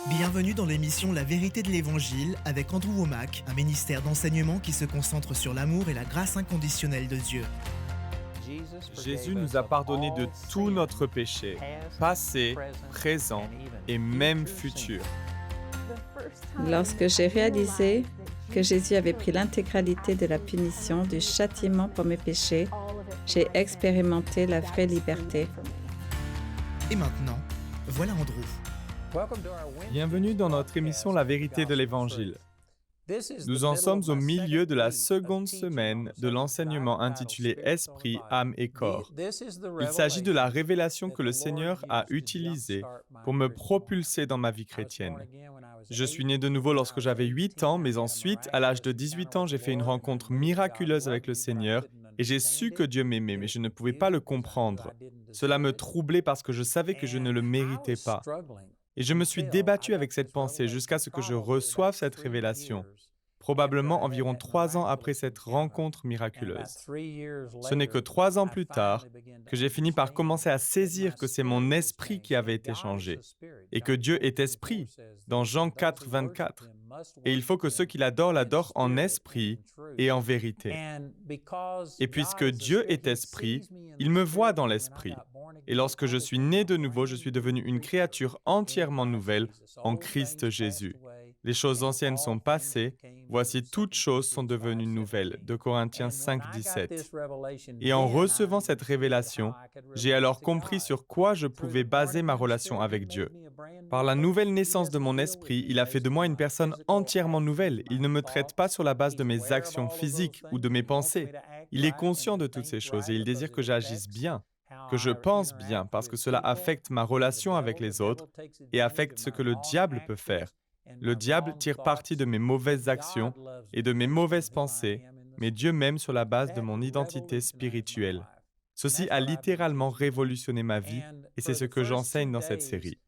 Bienvenue dans l'émission La vérité de l'Évangile avec Andrew Womack, un ministère d'enseignement qui se concentre sur l'amour et la grâce inconditionnelle de Dieu. Jésus nous a pardonné de tout notre péché, passé, présent et même futur. Lorsque j'ai réalisé que Jésus avait pris l'intégralité de la punition, du châtiment pour mes péchés, j'ai expérimenté la vraie liberté. Et maintenant, voilà Andrew. Bienvenue dans notre émission La vérité de l'Évangile. Nous en sommes au milieu de la seconde semaine de l'enseignement intitulé Esprit, âme et corps. Il s'agit de la révélation que le Seigneur a utilisée pour me propulser dans ma vie chrétienne. Je suis né de nouveau lorsque j'avais 8 ans, mais ensuite, à l'âge de 18 ans, j'ai fait une rencontre miraculeuse avec le Seigneur et j'ai su que Dieu m'aimait, mais je ne pouvais pas le comprendre. Cela me troublait parce que je savais que je ne le méritais pas. Et je me suis débattu avec cette pensée jusqu'à ce que je reçoive cette révélation, probablement environ 3 ans après cette rencontre miraculeuse. Ce n'est que 3 ans plus tard que j'ai fini par commencer à saisir que c'est mon esprit qui avait été changé et que Dieu est esprit, dans Jean 4, 24. Et il faut que ceux qui l'adorent en esprit et en vérité. Et puisque Dieu est esprit, il me voit dans l'esprit. Et lorsque je suis né de nouveau, je suis devenu une créature entièrement nouvelle en Christ Jésus. Les choses anciennes sont passées, voici toutes choses sont devenues nouvelles. 2 Corinthiens 5, 17. Et en recevant cette révélation, j'ai alors compris sur quoi je pouvais baser ma relation avec Dieu. Par la nouvelle naissance de mon esprit, il a fait de moi une personne entièrement nouvelle. Il ne me traite pas sur la base de mes actions physiques ou de mes pensées. Il est conscient de toutes ces choses et il désire que j'agisse bien, que je pense bien, parce que cela affecte ma relation avec les autres et affecte ce que le diable peut faire. Le diable tire parti de mes mauvaises actions et de mes mauvaises pensées, mais Dieu m'aime sur la base de mon identité spirituelle. Ceci a littéralement révolutionné ma vie et c'est ce que j'enseigne dans cette série.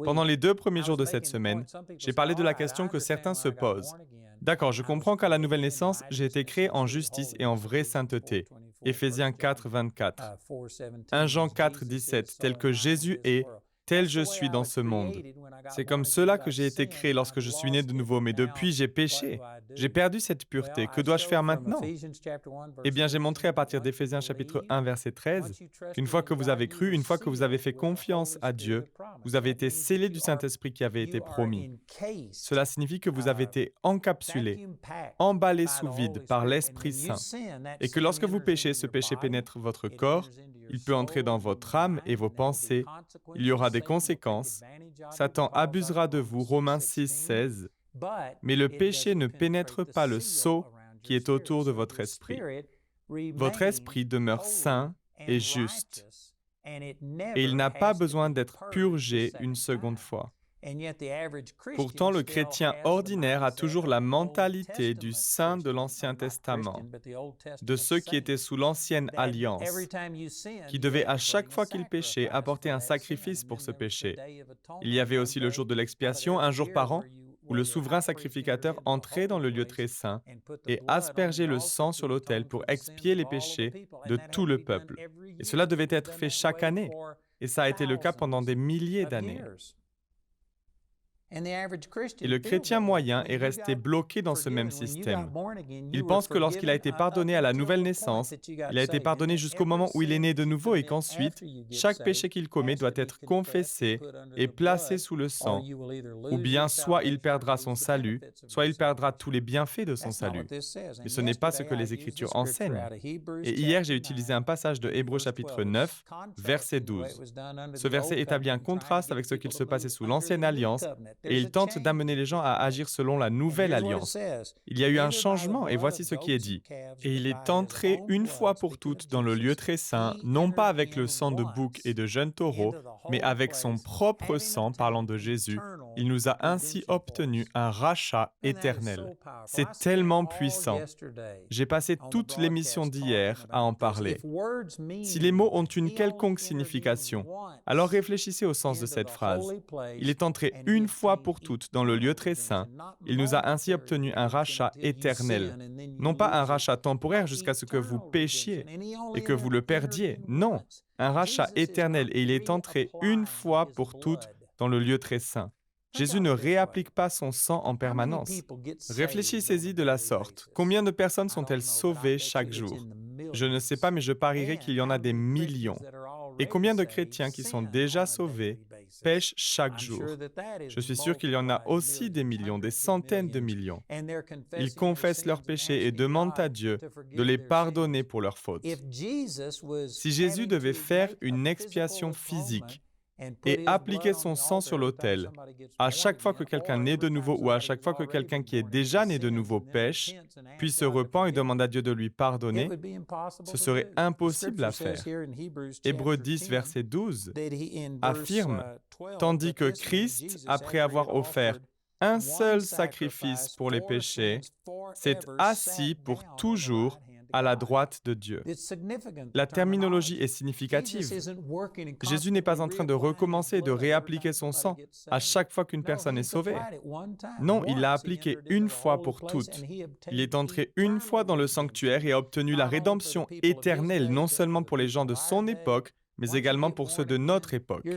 Pendant les 2 premiers jours de cette semaine, j'ai parlé de la question que certains se posent. D'accord, je comprends qu'à la nouvelle naissance, j'ai été créé en justice et en vraie sainteté. Éphésiens 4, 24. 1 Jean 4, 17. Tel que Jésus est, tel je suis dans ce monde. C'est comme cela que j'ai été créé lorsque je suis né de nouveau, mais depuis j'ai péché. J'ai perdu cette pureté. Que dois-je faire maintenant? Eh bien, j'ai montré à partir d'Éphésiens chapitre 1, verset 13, qu'une fois que vous avez cru, une fois que vous avez fait confiance à Dieu, vous avez été scellés du Saint-Esprit qui avait été promis. Cela signifie que vous avez été encapsulés, emballés sous vide par l'Esprit Saint, et que lorsque vous péchez, ce péché pénètre votre corps, il peut entrer dans votre âme et vos pensées, il y aura des conséquences, Satan abusera de vous, Romains 6, 16, mais le péché ne pénètre pas le sceau qui est autour de votre esprit. Votre esprit demeure saint et juste, et il n'a pas besoin d'être purgé une seconde fois. Pourtant, le chrétien ordinaire a toujours la mentalité du saint de l'Ancien Testament, de ceux qui étaient sous l'Ancienne Alliance, qui devaient à chaque fois qu'ils péchaient apporter un sacrifice pour ce péché. Il y avait aussi le jour de l'expiation, un jour par an, où le souverain sacrificateur entrait dans le lieu très saint et aspergeait le sang sur l'autel pour expier les péchés de tout le peuple. Et cela devait être fait chaque année, et ça a été le cas pendant des milliers d'années. Et le chrétien moyen est resté bloqué dans ce même système. Il pense que lorsqu'il a été pardonné à la nouvelle naissance, il a été pardonné jusqu'au moment où il est né de nouveau et qu'ensuite, chaque péché qu'il commet doit être confessé et placé sous le sang. Ou bien soit il perdra son salut, soit il perdra tous les bienfaits de son salut. Mais ce n'est pas ce que les Écritures enseignent. Et hier, j'ai utilisé un passage de Hébreux chapitre 9, verset 12. Ce verset établit un contraste avec ce qu'il se passait sous l'Ancienne Alliance et il tente d'amener les gens à agir selon la nouvelle alliance. Il y a eu un changement et voici ce qui est dit. Et il est entré une fois pour toutes dans le lieu très saint, non pas avec le sang de bouc et de jeunes taureaux, mais avec son propre sang, parlant de Jésus. Il nous a ainsi obtenu un rachat éternel. C'est tellement puissant. J'ai passé toute l'émission d'hier à en parler. Si les mots ont une quelconque signification, alors réfléchissez au sens de cette phrase. Il est entré une fois pour toutes dans le lieu très saint. Il nous a ainsi obtenu un rachat éternel. Non pas un rachat temporaire jusqu'à ce que vous péchiez et que vous le perdiez. Non, un rachat éternel et il est entré une fois pour toutes dans le lieu très saint. Jésus ne réapplique pas son sang en permanence. Réfléchissez-y de la sorte. Combien de personnes sont-elles sauvées chaque jour? Je ne sais pas, mais je parierais qu'il y en a des millions. Et combien de chrétiens qui sont déjà sauvés pêchent chaque jour? Je suis sûr qu'il y en a aussi des millions, des centaines de millions. Ils confessent leurs péchés et demandent à Dieu de les pardonner pour leurs fautes. Si Jésus devait faire une expiation physique et appliquer son sang sur l'autel, à chaque fois que quelqu'un naît de nouveau ou à chaque fois que quelqu'un qui est déjà né de nouveau pêche, puis se repent et demande à Dieu de lui pardonner, ce serait impossible à faire. Hébreux 10, verset 12 affirme « Tandis que Christ, après avoir offert un seul sacrifice pour les péchés, s'est assis pour toujours à la droite de Dieu. » La terminologie est significative. Jésus n'est pas en train de recommencer et de réappliquer son sang à chaque fois qu'une personne est sauvée. Non, il l'a appliqué une fois pour toutes. Il est entré une fois dans le sanctuaire et a obtenu la rédemption éternelle, non seulement pour les gens de son époque, mais également pour ceux de notre époque.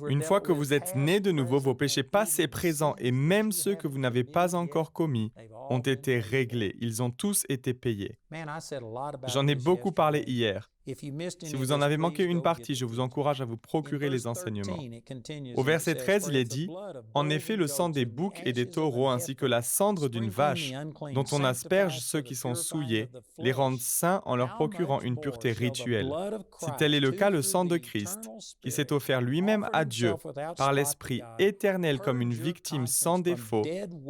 Une fois que vous êtes nés de nouveau, vos péchés passés, présents et même ceux que vous n'avez pas encore commis ont été réglés. Ils ont tous été payés. J'en ai beaucoup parlé hier. Si vous en avez manqué une partie, je vous encourage à vous procurer les enseignements. Au verset 13, il est dit « En effet, le sang des boucs et des taureaux ainsi que la cendre d'une vache, dont on asperge ceux qui sont souillés, les rendent saints en leur procurant une pureté rituelle. Si tel est le cas, le sang de Christ, qui s'est offert lui-même à Dieu par l'Esprit éternel comme une victime sans défaut,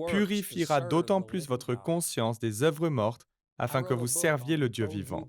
purifiera d'autant plus votre conscience des œuvres mortes afin que vous serviez le Dieu vivant. »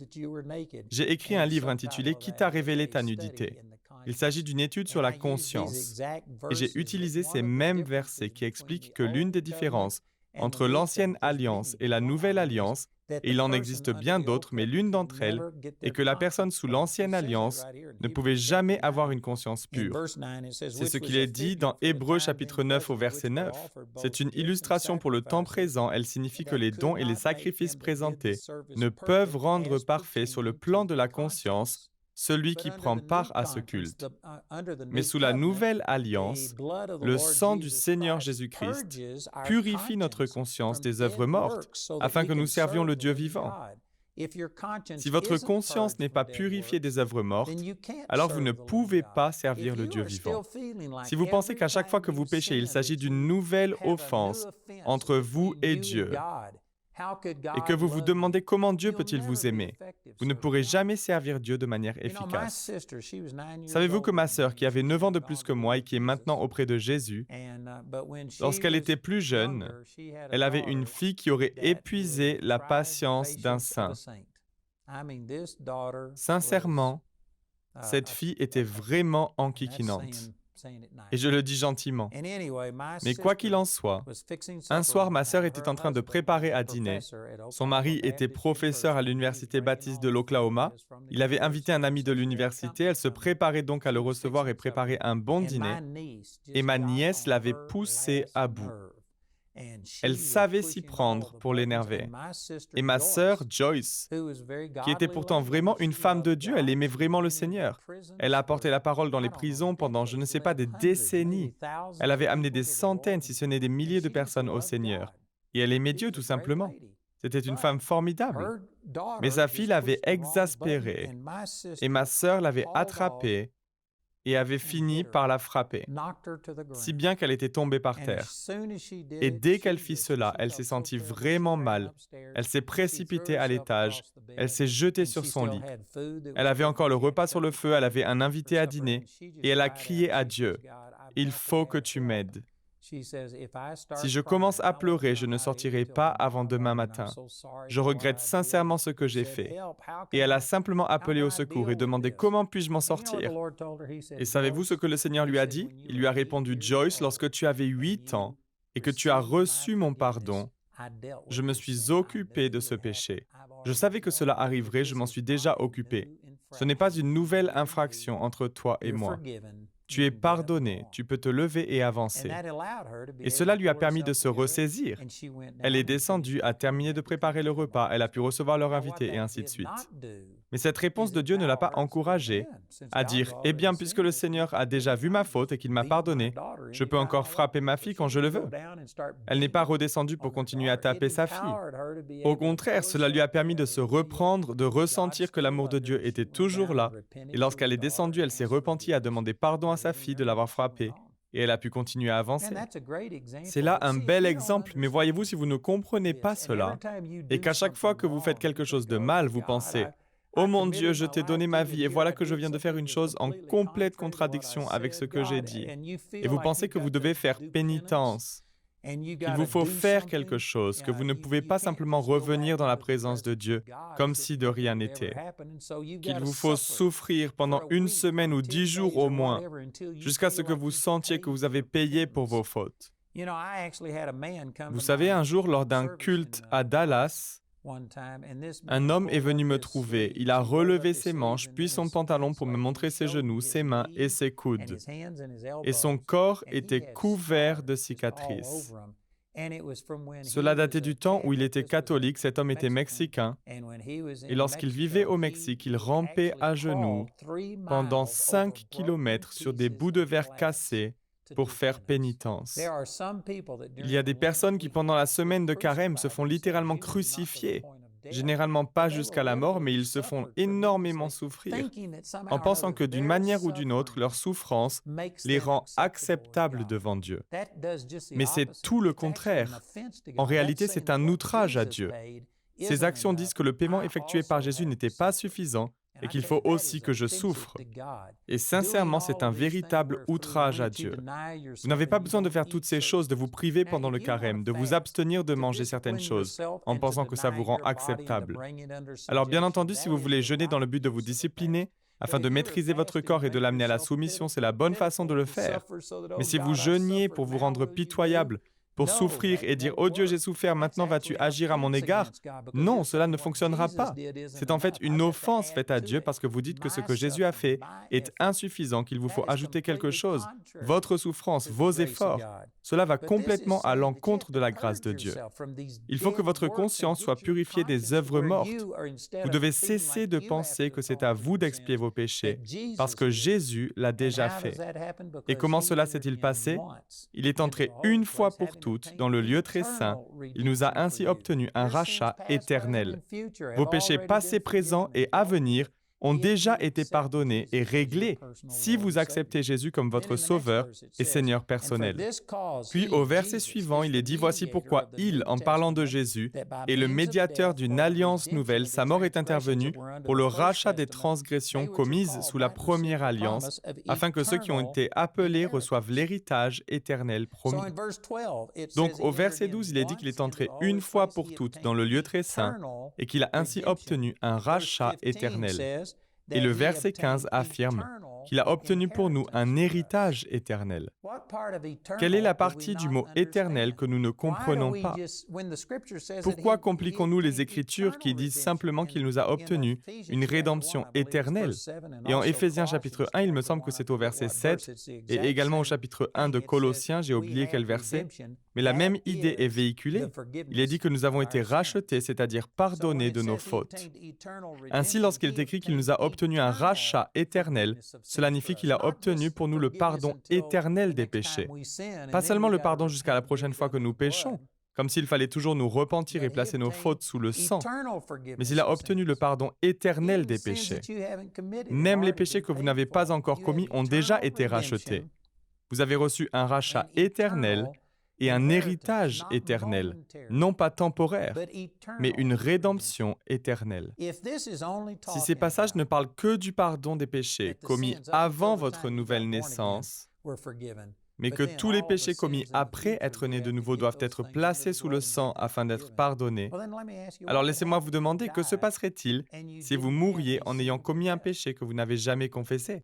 J'ai écrit un livre intitulé « Qui t'a révélé ta nudité ?» Il s'agit d'une étude sur la conscience. Et j'ai utilisé ces mêmes versets qui expliquent que l'une des différences entre l'ancienne alliance et la nouvelle alliance, et il en existe bien d'autres, mais l'une d'entre elles est que la personne sous l'ancienne alliance ne pouvait jamais avoir une conscience pure. C'est ce qu'il est dit dans Hébreux chapitre 9 au verset 9. C'est une illustration pour le temps présent. Elle signifie que les dons et les sacrifices présentés ne peuvent rendre parfait sur le plan de la conscience celui qui prend part à ce culte. Mais sous la nouvelle alliance, le sang du Seigneur Jésus-Christ purifie notre conscience des œuvres mortes, afin que nous servions le Dieu vivant. Si votre conscience n'est pas purifiée des œuvres mortes, alors vous ne pouvez pas servir le Dieu vivant. Si vous pensez qu'à chaque fois que vous péchez, il s'agit d'une nouvelle offense entre vous et Dieu, et que vous vous demandez comment Dieu peut-il vous aimer, vous ne pourrez jamais servir Dieu de manière efficace. Savez-vous que ma sœur, qui avait 9 ans de plus que moi et qui est maintenant auprès de Jésus, lorsqu'elle était plus jeune, elle avait une fille qui aurait épuisé la patience d'un saint. Sincèrement, cette fille était vraiment enquiquinante. Et je le dis gentiment. Mais quoi qu'il en soit, un soir, ma sœur était en train de préparer à dîner. Son mari était professeur à l'Université baptiste de l'Oklahoma. Il avait invité un ami de l'université. Elle se préparait donc à le recevoir et préparer un bon dîner. Et ma nièce l'avait poussé à bout. Elle savait s'y prendre pour l'énerver. Et ma sœur, Joyce, qui était pourtant vraiment une femme de Dieu, elle aimait vraiment le Seigneur. Elle a apporté la parole dans les prisons pendant, je ne sais pas, des décennies. Elle avait amené des centaines, si ce n'est des milliers de personnes au Seigneur. Et elle aimait Dieu, tout simplement. C'était une femme formidable. Mais sa fille l'avait exaspérée. Et ma sœur l'avait attrapée et avait fini par la frapper, si bien qu'elle était tombée par terre. Et dès qu'elle fit cela, elle s'est sentie vraiment mal. Elle s'est précipitée à l'étage, elle s'est jetée sur son lit. Elle avait encore le repas sur le feu, elle avait un invité à dîner, et elle a crié à Dieu, « Il faut que tu m'aides. Si je commence à pleurer, je ne sortirai pas avant demain matin. Je regrette sincèrement ce que j'ai fait. » Et elle a simplement appelé au secours et demandé « Comment puis-je m'en sortir ?» Et savez-vous ce que le Seigneur lui a dit? Il lui a répondu « Joyce, lorsque tu avais 8 ans et que tu as reçu mon pardon, je me suis occupé de ce péché. Je savais que cela arriverait, je m'en suis déjà occupé. Ce n'est pas une nouvelle infraction entre toi et moi. Tu es pardonné, tu peux te lever et avancer. » Et cela lui a permis de se ressaisir. Elle est descendue, a terminé de préparer le repas, elle a pu recevoir leur invité et ainsi de suite. Mais cette réponse de Dieu ne l'a pas encouragée à dire « Eh bien, puisque le Seigneur a déjà vu ma faute et qu'il m'a pardonné, je peux encore frapper ma fille quand je le veux. » Elle n'est pas redescendue pour continuer à taper sa fille. Au contraire, cela lui a permis de se reprendre, de ressentir que l'amour de Dieu était toujours là. Et lorsqu'elle est descendue, elle s'est repentie, a demandé pardon à sa fille de l'avoir frappée. Et elle a pu continuer à avancer. C'est là un bel exemple, mais voyez-vous, si vous ne comprenez pas cela, et qu'à chaque fois que vous faites quelque chose de mal, vous pensez « Oh mon Dieu, je t'ai donné ma vie et voilà que je viens de faire une chose en complète contradiction avec ce que j'ai dit. » Et vous pensez que vous devez faire pénitence, qu'il vous faut faire quelque chose, que vous ne pouvez pas simplement revenir dans la présence de Dieu comme si de rien n'était, qu'il vous faut souffrir pendant 1 semaine ou 10 jours au moins, jusqu'à ce que vous sentiez que vous avez payé pour vos fautes. Vous savez, un jour, lors d'un culte à Dallas, un homme est venu me trouver. Il a relevé ses manches, puis son pantalon pour me montrer ses genoux, ses mains et ses coudes. Et son corps était couvert de cicatrices. Cela datait du temps où il était catholique, cet homme était mexicain. Et lorsqu'il vivait au Mexique, il rampait à genoux pendant 5 kilomètres sur des bouts de verre cassés pour faire pénitence. Il y a des personnes qui, pendant la semaine de carême, se font littéralement crucifier. Généralement pas jusqu'à la mort, mais ils se font énormément souffrir, en pensant que d'une manière ou d'une autre, leur souffrance les rend acceptables devant Dieu. Mais c'est tout le contraire. En réalité, c'est un outrage à Dieu. Ces actions disent que le paiement effectué par Jésus n'était pas suffisant et qu'il faut aussi que je souffre. Et sincèrement, c'est un véritable outrage à Dieu. Vous n'avez pas besoin de faire toutes ces choses, de vous priver pendant le carême, de vous abstenir de manger certaines choses, en pensant que ça vous rend acceptable. Alors bien entendu, si vous voulez jeûner dans le but de vous discipliner, afin de maîtriser votre corps et de l'amener à la soumission, c'est la bonne façon de le faire. Mais si vous jeûniez pour vous rendre pitoyable, pour souffrir et dire « Oh Dieu, j'ai souffert, maintenant vas-tu agir à mon égard ?» Non, cela ne fonctionnera pas. C'est en fait une offense faite à Dieu parce que vous dites que ce que Jésus a fait est insuffisant, qu'il vous faut ajouter quelque chose. Votre souffrance, vos efforts, cela va complètement à l'encontre de la grâce de Dieu. Il faut que votre conscience soit purifiée des œuvres mortes. Vous devez cesser de penser que c'est à vous d'expier vos péchés, parce que Jésus l'a déjà fait. Et comment cela s'est-il passé? Il est entré une fois pour toutes dans le lieu très saint. Il nous a ainsi obtenu un rachat éternel. Vos péchés passés, présents et à venir ont déjà été pardonnés et réglés si vous acceptez Jésus comme votre Sauveur et Seigneur personnel. Puis au verset suivant, il est dit « Voici pourquoi il, en parlant de Jésus, est le médiateur d'une alliance nouvelle. Sa mort est intervenue pour le rachat des transgressions commises sous la première alliance, afin que ceux qui ont été appelés reçoivent l'héritage éternel promis. » Donc au verset 12, il est dit qu'il est entré une fois pour toutes dans le lieu très saint et qu'il a ainsi obtenu un rachat éternel. Et le verset 15 affirme qu'il a obtenu pour nous un héritage éternel. Quelle est la partie du mot « éternel » que nous ne comprenons pas? Pourquoi compliquons-nous les Écritures qui disent simplement qu'il nous a obtenu une rédemption éternelle? Et en Éphésiens chapitre 1, il me semble que c'est au verset 7, et également au chapitre 1 de Colossiens, j'ai oublié quel verset, mais la même idée est véhiculée. Il est dit que nous avons été rachetés, c'est-à-dire pardonnés de nos fautes. Ainsi, lorsqu'il est écrit qu'il nous a obtenu un rachat éternel, cela signifie qu'il a obtenu pour nous le pardon éternel des péchés. Pas seulement le pardon jusqu'à la prochaine fois que nous péchons, comme s'il fallait toujours nous repentir et placer nos fautes sous le sang, mais il a obtenu le pardon éternel des péchés. Même les péchés que vous n'avez pas encore commis ont déjà été rachetés. Vous avez reçu un rachat éternel et un héritage éternel, non pas temporaire, mais une rédemption éternelle. Si ces passages ne parlent que du pardon des péchés commis avant votre nouvelle naissance, mais que tous les péchés commis après être né de nouveau doivent être placés sous le sang afin d'être pardonnés, alors laissez-moi vous demander, que se passerait-il si vous mouriez en ayant commis un péché que vous n'avez jamais confessé?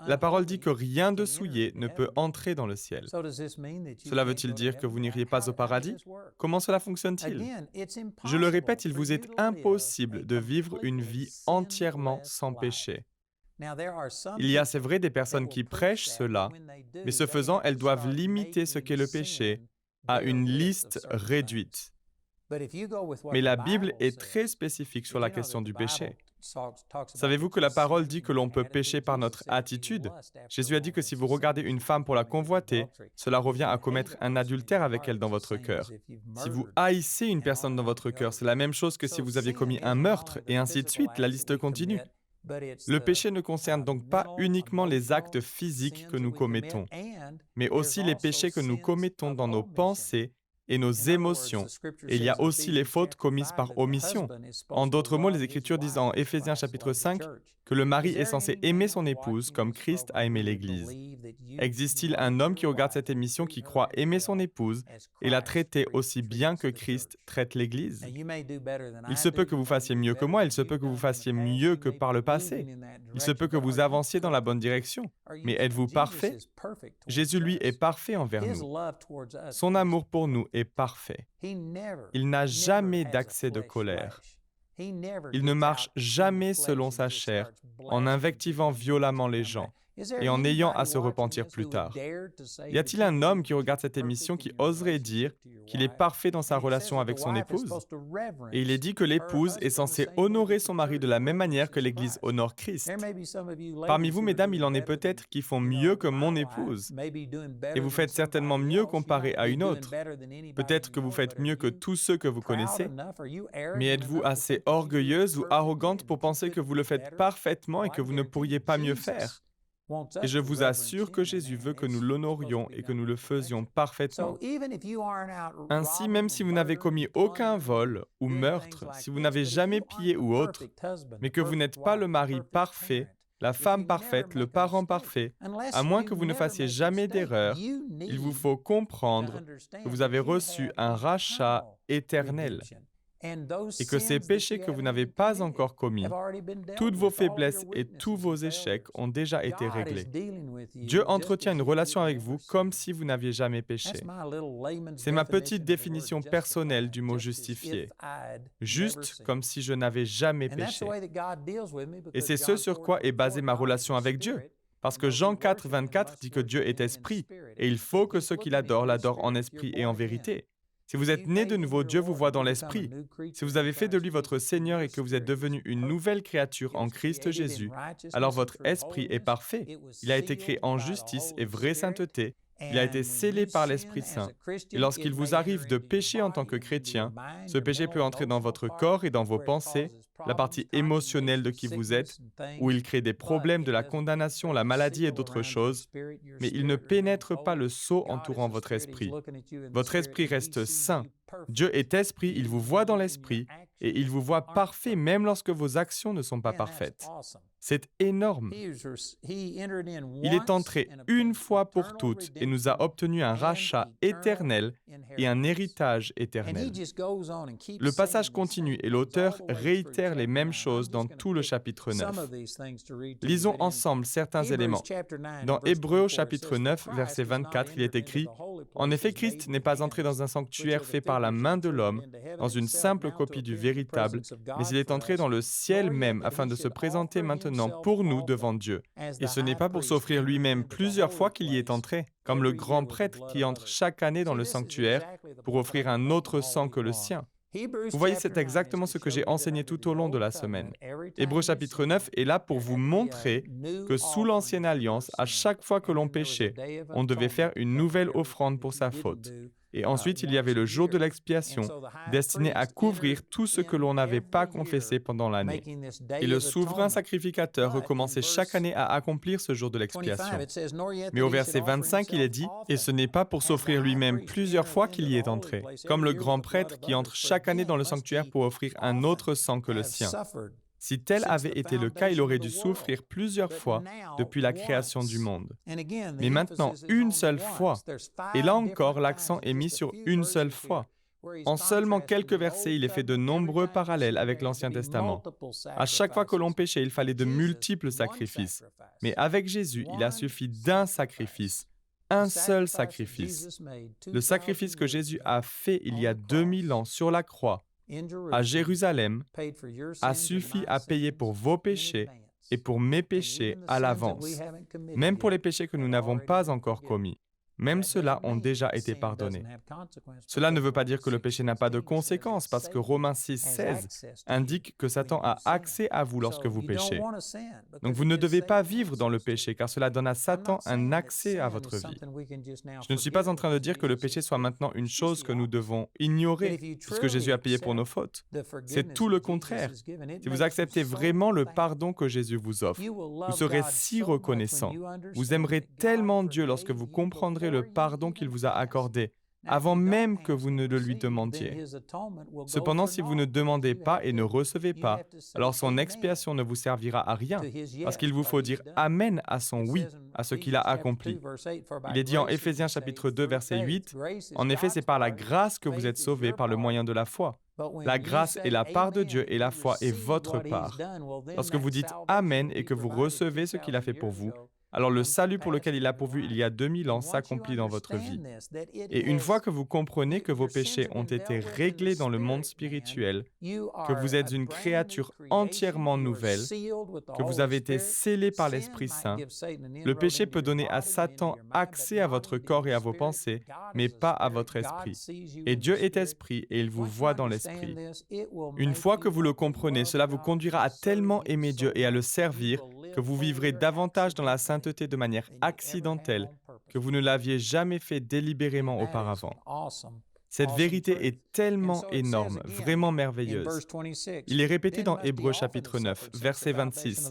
La parole dit que rien de souillé ne peut entrer dans le ciel. Cela veut-il dire que vous n'iriez pas au paradis? Comment cela fonctionne-t-il? Je le répète, il vous est impossible de vivre une vie entièrement sans péché. Il y a, c'est vrai, des personnes qui prêchent cela, mais ce faisant, elles doivent limiter ce qu'est le péché à une liste réduite. Mais la Bible est très spécifique sur la question du péché. Savez-vous que la parole dit que l'on peut pécher par notre attitude? Jésus a dit que si vous regardez une femme pour la convoiter, cela revient à commettre un adultère avec elle dans votre cœur. Si vous haïssez une personne dans votre cœur, c'est la même chose que si vous aviez commis un meurtre, et ainsi de suite, la liste continue. Le péché ne concerne donc pas uniquement les actes physiques que nous commettons, mais aussi les péchés que nous commettons dans nos pensées et nos émotions. Et il y a aussi les fautes commises par omission. En d'autres mots, les Écritures disent en Éphésiens chapitre 5 que le mari est censé aimer son épouse comme Christ a aimé l'Église. Existe-t-il un homme qui regarde cette émission qui croit aimer son épouse et la traiter aussi bien que Christ traite l'Église? Il se peut que vous fassiez mieux que moi, il se peut que vous fassiez mieux que par le passé. Il se peut que vous avanciez dans la bonne direction. Mais êtes-vous parfait? Jésus, lui, est parfait envers nous. Son amour pour nous est parfait. Il n'a jamais d'accès de colère. Il ne marche jamais selon sa chair, en invectivant violemment les gens et en ayant à se repentir plus tard. Y a-t-il un homme qui regarde cette émission qui oserait dire qu'il est parfait dans sa relation avec son épouse? Et il est dit que l'épouse est censée honorer son mari de la même manière que l'Église honore Christ. Parmi vous, mesdames, il en est peut-être qui font mieux que mon épouse. Et vous faites certainement mieux comparé à une autre. Peut-être que vous faites mieux que tous ceux que vous connaissez. Mais êtes-vous assez orgueilleuse ou arrogante pour penser que vous le faites parfaitement et que vous ne pourriez pas mieux faire? Et je vous assure que Jésus veut que nous l'honorions et que nous le faisions parfaitement. Ainsi, même si vous n'avez commis aucun vol ou meurtre, si vous n'avez jamais pillé ou autre, mais que vous n'êtes pas le mari parfait, la femme parfaite, le parent parfait, à moins que vous ne fassiez jamais d'erreur, il vous faut comprendre que vous avez reçu un rachat éternel. Et que ces péchés que vous n'avez pas encore commis, toutes vos faiblesses et tous vos échecs ont déjà été réglés. Dieu entretient une relation avec vous comme si vous n'aviez jamais péché. C'est ma petite définition personnelle du mot justifié. Juste comme si je n'avais jamais péché. Et c'est ce sur quoi est basée ma relation avec Dieu. Parce que Jean 4, 24 dit que Dieu est esprit, et il faut que ceux qui l'adorent l'adorent en esprit et en vérité. Si vous êtes né de nouveau, Dieu vous voit dans l'esprit. Si vous avez fait de lui votre Seigneur et que vous êtes devenu une nouvelle créature en Christ Jésus, alors votre esprit est parfait. Il a été créé en justice et vraie sainteté. Il a été scellé par l'Esprit Saint. Et lorsqu'il vous arrive de pécher en tant que chrétien, ce péché peut entrer dans votre corps et dans vos pensées, la partie émotionnelle de qui vous êtes, où il crée des problèmes de la condamnation, la maladie et d'autres choses, mais il ne pénètre pas le sceau entourant votre esprit. Votre esprit reste saint. Dieu est esprit, il vous voit dans l'esprit, et il vous voit parfait même lorsque vos actions ne sont pas parfaites. C'est énorme. Il est entré une fois pour toutes et nous a obtenu un rachat éternel et un héritage éternel. Le passage continue et l'auteur réitère les mêmes choses dans tout le chapitre 9. Lisons ensemble certains éléments. Dans Hébreux chapitre 9, verset 24, il est écrit « En effet, Christ n'est pas entré dans un sanctuaire fait par la main de l'homme, dans une simple copie du véritable, mais il est entré dans le ciel même afin de se présenter maintenant pour nous devant Dieu. Et ce n'est pas pour s'offrir lui-même plusieurs fois qu'il y est entré, comme le grand prêtre qui entre chaque année dans le sanctuaire pour offrir un autre sang que le sien. » Vous voyez, c'est exactement ce que j'ai enseigné tout au long de la semaine. Hébreux chapitre 9 est là pour vous montrer que sous l'ancienne alliance, à chaque fois que l'on péchait, on devait faire une nouvelle offrande pour sa faute. Et ensuite, il y avait le jour de l'expiation, destiné à couvrir tout ce que l'on n'avait pas confessé pendant l'année. Et le souverain sacrificateur recommençait chaque année à accomplir ce jour de l'expiation. Mais au verset 25, il est dit « Et ce n'est pas pour s'offrir lui-même plusieurs fois qu'il y est entré, comme le grand prêtre qui entre chaque année dans le sanctuaire pour offrir un autre sang que le sien. » Si tel avait été le cas, il aurait dû souffrir plusieurs fois depuis la création du monde. Mais maintenant, une seule fois. Et là encore, l'accent est mis sur une seule fois. En seulement quelques versets, il est fait de nombreux parallèles avec l'Ancien Testament. À chaque fois que l'on péchait, il fallait de multiples sacrifices. Mais avec Jésus, il a suffi d'un sacrifice. Un seul sacrifice. Le sacrifice que Jésus a fait il y a 2000 ans sur la croix, à Jérusalem, a suffi à payer pour vos péchés et pour mes péchés à l'avance, même pour les péchés que nous n'avons pas encore commis. Même ceux-là ont déjà été pardonnés. Cela ne veut pas dire que le péché n'a pas de conséquences, parce que Romains 6,16 indique que Satan a accès à vous lorsque vous péchez. Donc vous ne devez pas vivre dans le péché, car cela donne à Satan un accès à votre vie. Je ne suis pas en train de dire que le péché soit maintenant une chose que nous devons ignorer, puisque Jésus a payé pour nos fautes. C'est tout le contraire. Si vous acceptez vraiment le pardon que Jésus vous offre, vous serez si reconnaissant. Vous aimerez tellement Dieu lorsque vous comprendrez le pardon qu'il vous a accordé, avant même que vous ne le lui demandiez. Cependant, si vous ne demandez pas et ne recevez pas, alors son expiation ne vous servira à rien, parce qu'il vous faut dire « Amen » à son « oui » à ce qu'il a accompli. Il est dit en Éphésiens chapitre 2, verset 8, « En effet, c'est par la grâce que vous êtes sauvés par le moyen de la foi. La grâce est la part de Dieu et la foi est votre part. » Lorsque vous dites « Amen » et que vous recevez ce qu'il a fait pour vous, alors le salut pour lequel il a pourvu il y a 2000 ans s'accomplit dans votre vie. Et une fois que vous comprenez que vos péchés ont été réglés dans le monde spirituel, que vous êtes une créature entièrement nouvelle, que vous avez été scellé par l'Esprit Saint, le péché peut donner à Satan accès à votre corps et à vos pensées, mais pas à votre esprit. Et Dieu est esprit et il vous voit dans l'esprit. Une fois que vous le comprenez, cela vous conduira à tellement aimer Dieu et à le servir que vous vivrez davantage dans la sainteté de manière accidentelle que vous ne l'aviez jamais fait délibérément auparavant. Cette vérité est tellement énorme, vraiment merveilleuse. Il est répété dans Hébreux chapitre 9, verset 26.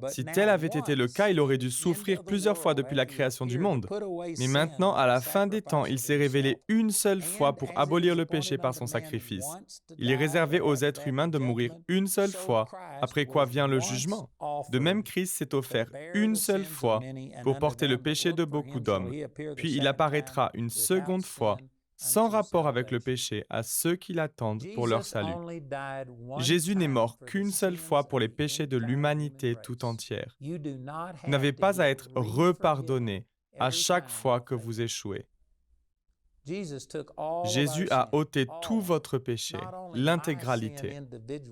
Si tel avait été le cas, il aurait dû souffrir plusieurs fois depuis la création du monde. Mais maintenant, à la fin des temps, il s'est révélé une seule fois pour abolir le péché par son sacrifice. Il est réservé aux êtres humains de mourir une seule fois, après quoi vient le jugement. De même, Christ s'est offert une seule fois pour porter le péché de beaucoup d'hommes. Puis il apparaîtra une seconde fois sans rapport avec le péché, à ceux qui l'attendent pour leur salut. Jésus n'est mort qu'une seule fois pour les péchés de l'humanité tout entière. Vous n'avez pas à être repardonné à chaque fois que vous échouez. Jésus a ôté tout votre péché, l'intégralité.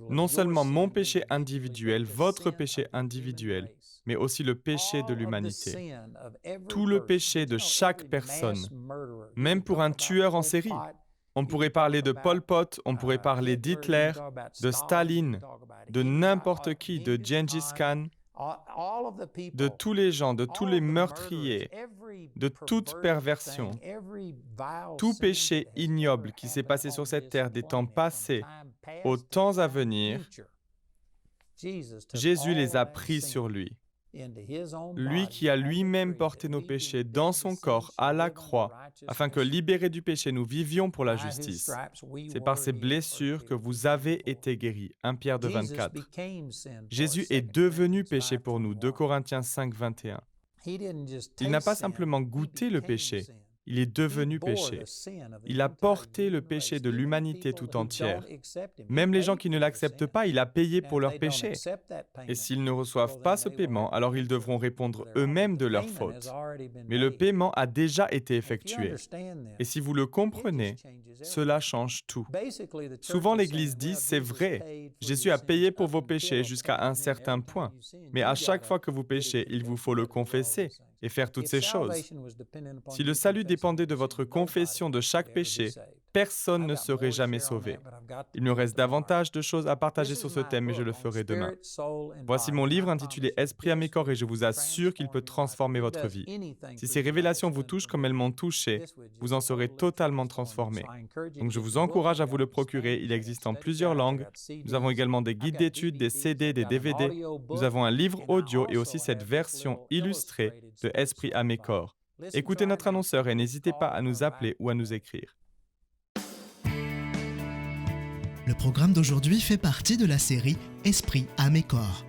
Non seulement mon péché individuel, votre péché individuel, mais aussi le péché de l'humanité. Tout le péché de chaque personne, même pour un tueur en série. On pourrait parler de Pol Pot, on pourrait parler d'Hitler, de Staline, de n'importe qui, de Gengis Khan, de tous les gens, de tous les meurtriers, de toute perversion, tout péché ignoble qui s'est passé sur cette terre des temps passés aux temps à venir, Jésus les a pris sur lui. Lui qui a lui-même porté nos péchés dans son corps à la croix, afin que, libérés du péché, nous vivions pour la justice. C'est par ses blessures que vous avez été guéris. 1 Pierre 2, 24. Jésus est devenu péché pour nous. 2 Corinthiens 5, 21. Il n'a pas simplement goûté le péché, il est devenu péché. Il a porté le péché de l'humanité tout entière. Même les gens qui ne l'acceptent pas, il a payé pour leurs péchés. Et s'ils ne reçoivent pas ce paiement, alors ils devront répondre eux-mêmes de leurs fautes. Mais le paiement a déjà été effectué. Et si vous le comprenez, cela change tout. Souvent l'Église dit, c'est vrai, Jésus a payé pour vos péchés jusqu'à un certain point. Mais à chaque fois que vous péchez, il vous faut le confesser et faire toutes ces choses. Si le salut dépendait de votre confession de chaque péché, personne ne serait jamais sauvé. Il me reste davantage de choses à partager sur ce thème, mais je le ferai demain. Voici mon livre intitulé « Esprit à mes corps » et je vous assure qu'il peut transformer votre vie. Si ces révélations vous touchent comme elles m'ont touché, vous en serez totalement transformé. Donc je vous encourage à vous le procurer. Il existe en plusieurs langues. Nous avons également des guides d'études, des CD, des DVD. Nous avons un livre audio et aussi cette version illustrée de « Esprit à mes corps ». Écoutez notre annonceur et n'hésitez pas à nous appeler ou à nous écrire. Le programme d'aujourd'hui fait partie de la série « Esprit, âme et corps ».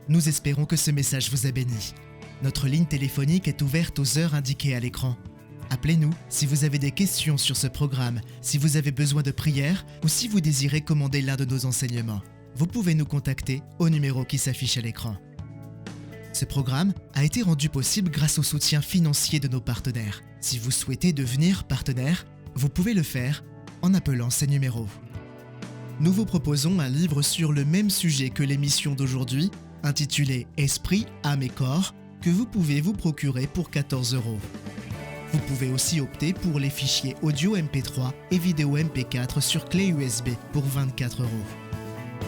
Nous espérons que ce message vous a béni. Notre ligne téléphonique est ouverte aux heures indiquées à l'écran. Appelez-nous si vous avez des questions sur ce programme, si vous avez besoin de prière ou si vous désirez commander l'un de nos enseignements. Vous pouvez nous contacter au numéro qui s'affiche à l'écran. Ce programme a été rendu possible grâce au soutien financier de nos partenaires. Si vous souhaitez devenir partenaire, vous pouvez le faire en appelant ces numéros. Nous vous proposons un livre sur le même sujet que l'émission d'aujourd'hui, intitulé « Esprit, âme et corps », que vous pouvez vous procurer pour 14 €. Vous pouvez aussi opter pour les fichiers audio MP3 et vidéo MP4 sur clé USB pour 24 €.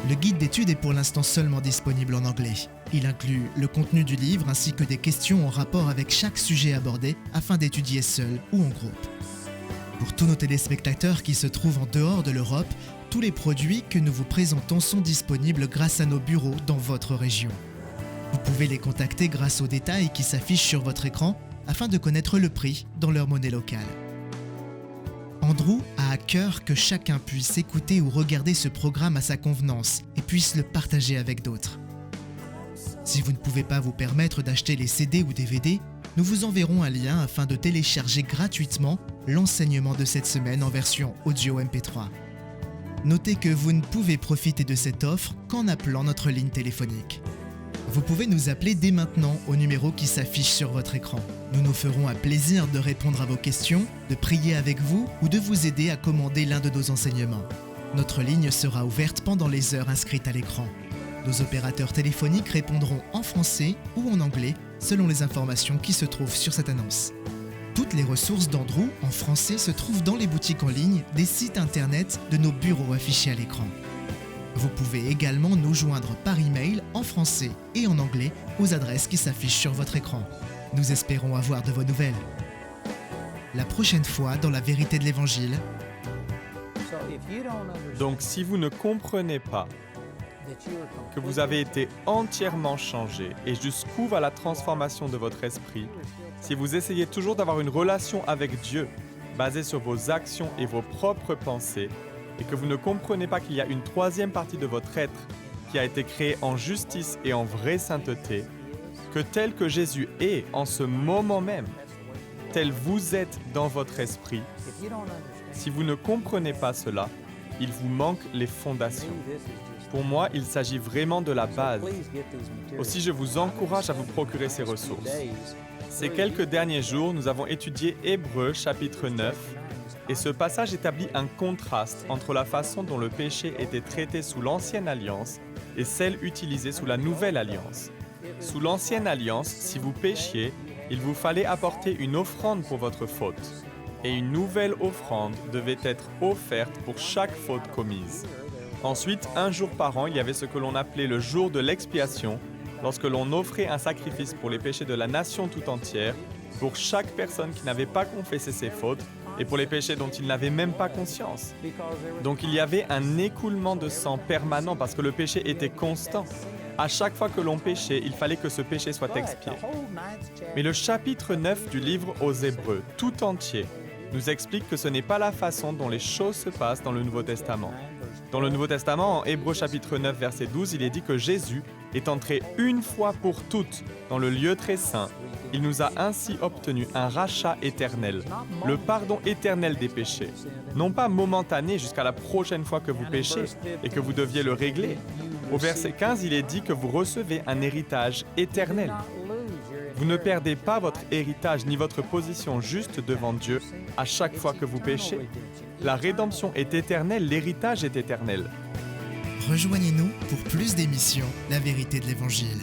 Le guide d'étude est pour l'instant seulement disponible en anglais. Il inclut le contenu du livre ainsi que des questions en rapport avec chaque sujet abordé afin d'étudier seul ou en groupe. Pour tous nos téléspectateurs qui se trouvent en dehors de l'Europe, tous les produits que nous vous présentons sont disponibles grâce à nos bureaux dans votre région. Vous pouvez les contacter grâce aux détails qui s'affichent sur votre écran afin de connaître le prix dans leur monnaie locale. Andrew a à cœur que chacun puisse écouter ou regarder ce programme à sa convenance et puisse le partager avec d'autres. Si vous ne pouvez pas vous permettre d'acheter les CD ou DVD, nous vous enverrons un lien afin de télécharger gratuitement l'enseignement de cette semaine en version audio MP3. Notez que vous ne pouvez profiter de cette offre qu'en appelant notre ligne téléphonique. Vous pouvez nous appeler dès maintenant au numéro qui s'affiche sur votre écran. Nous nous ferons un plaisir de répondre à vos questions, de prier avec vous ou de vous aider à commander l'un de nos enseignements. Notre ligne sera ouverte pendant les heures inscrites à l'écran. Nos opérateurs téléphoniques répondront en français ou en anglais selon les informations qui se trouvent sur cette annonce. Toutes les ressources d'Andrew en français se trouvent dans les boutiques en ligne des sites internet de nos bureaux affichés à l'écran. Vous pouvez également nous joindre par email en français et en anglais aux adresses qui s'affichent sur votre écran. Nous espérons avoir de vos nouvelles. La prochaine fois dans la vérité de l'Évangile. Donc si vous ne comprenez pas que vous avez été entièrement changé et jusqu'où va la transformation de votre esprit, si vous essayez toujours d'avoir une relation avec Dieu basée sur vos actions et vos propres pensées, et que vous ne comprenez pas qu'il y a une troisième partie de votre être qui a été créée en justice et en vraie sainteté, que tel que Jésus est en ce moment même, tel vous êtes dans votre esprit, si vous ne comprenez pas cela, il vous manque les fondations. Pour moi, il s'agit vraiment de la base. Aussi, je vous encourage à vous procurer ces ressources. Ces quelques derniers jours, nous avons étudié Hébreux chapitre 9, et ce passage établit un contraste entre la façon dont le péché était traité sous l'Ancienne Alliance et celle utilisée sous la Nouvelle Alliance. Sous l'Ancienne Alliance, si vous péchiez, il vous fallait apporter une offrande pour votre faute, et une nouvelle offrande devait être offerte pour chaque faute commise. Ensuite, un jour par an, il y avait ce que l'on appelait le jour de l'expiation, lorsque l'on offrait un sacrifice pour les péchés de la nation tout entière, pour chaque personne qui n'avait pas confessé ses fautes, et pour les péchés dont il n'avait même pas conscience. Donc il y avait un écoulement de sang permanent parce que le péché était constant. À chaque fois que l'on péchait, il fallait que ce péché soit expié. Mais le chapitre 9 du livre aux Hébreux, tout entier, nous explique que ce n'est pas la façon dont les choses se passent dans le Nouveau Testament. Dans le Nouveau Testament, en Hébreux chapitre 9, verset 12, il est dit que Jésus est entré une fois pour toutes dans le lieu très saint. Il nous a ainsi obtenu un rachat éternel, le pardon éternel des péchés. Non pas momentané jusqu'à la prochaine fois que vous péchez et que vous deviez le régler. Au verset 15, il est dit que vous recevez un héritage éternel. Vous ne perdez pas votre héritage ni votre position juste devant Dieu à chaque fois que vous péchez. La rédemption est éternelle, l'héritage est éternel. Rejoignez-nous pour plus d'émissions La vérité de l'Évangile.